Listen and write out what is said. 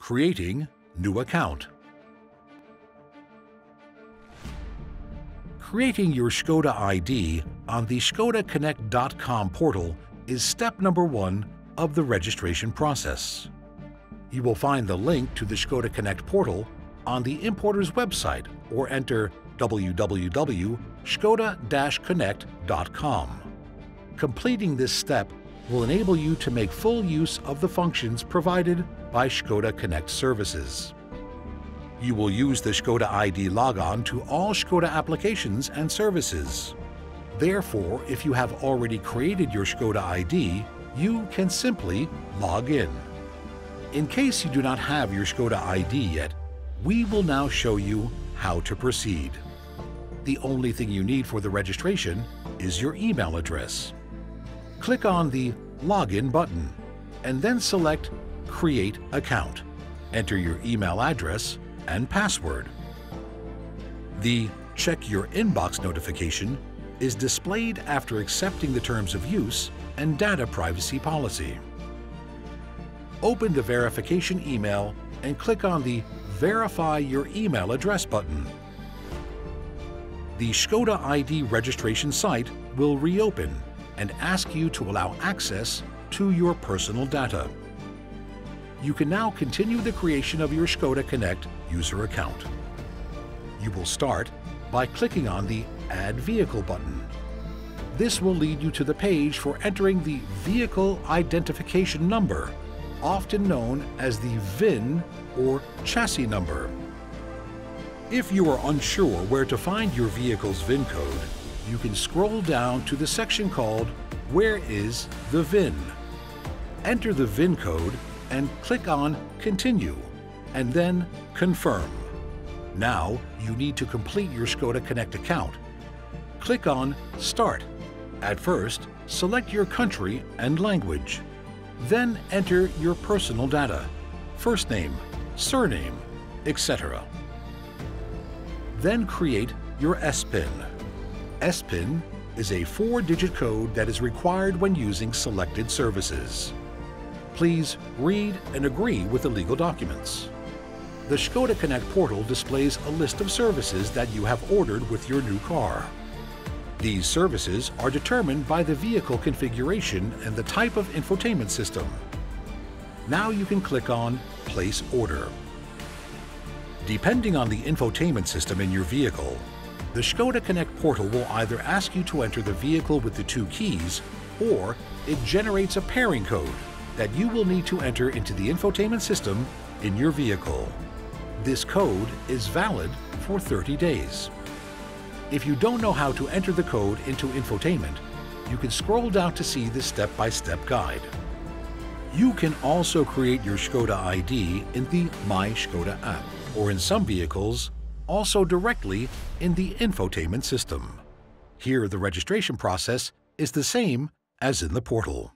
Creating new account. Creating your Škoda ID on the SkodaConnect.com portal is step number 1 of the registration process. You will find the link to the Škoda Connect portal on the importer's website or enter www.škoda-connect.com. Completing this step will enable you to make full use of the functions provided by Škoda Connect services. You will use the Škoda ID logon to all Škoda applications and services. Therefore, if you have already created your Škoda ID, you can simply log in. In case you do not have your Škoda ID yet, we will now show you how to proceed. The only thing you need for the registration is your email address. Click on the Login button and then select Create Account. Enter your email address and password. The Check Your Inbox notification is displayed after accepting the terms of use and data privacy policy. Open the verification email and click on the Verify Your Email Address button. The Škoda ID registration site will reopen and ask you to allow access to your personal data. You can now continue the creation of your Škoda Connect user account. You will start by clicking on the Add Vehicle button. This will lead you to the page for entering the Vehicle Identification Number, often known as the VIN or chassis number. If you are unsure where to find your vehicle's VIN code, you can scroll down to the section called Where is the VIN? Enter the VIN code and click on Continue, and then Confirm. Now you need to complete your Škoda Connect account. Click on Start. At first, select your country and language. Then enter your personal data, first name, surname, etc. Then create your SPIN. SPIN is a 4-digit code that is required when using selected services. Please read and agree with the legal documents. The Škoda Connect portal displays a list of services that you have ordered with your new car. These services are determined by the vehicle configuration and the type of infotainment system. Now you can click on Place Order. Depending on the infotainment system in your vehicle, the Škoda Connect portal will either ask you to enter the vehicle with the 2 keys, or it generates a pairing code that you will need to enter into the infotainment system in your vehicle. This code is valid for 30 days. If you don't know how to enter the code into infotainment, you can scroll down to see the step-by-step guide. You can also create your Škoda ID in the My Škoda app, or in some vehicles, also directly in the infotainment system. Here, the registration process is the same as in the portal.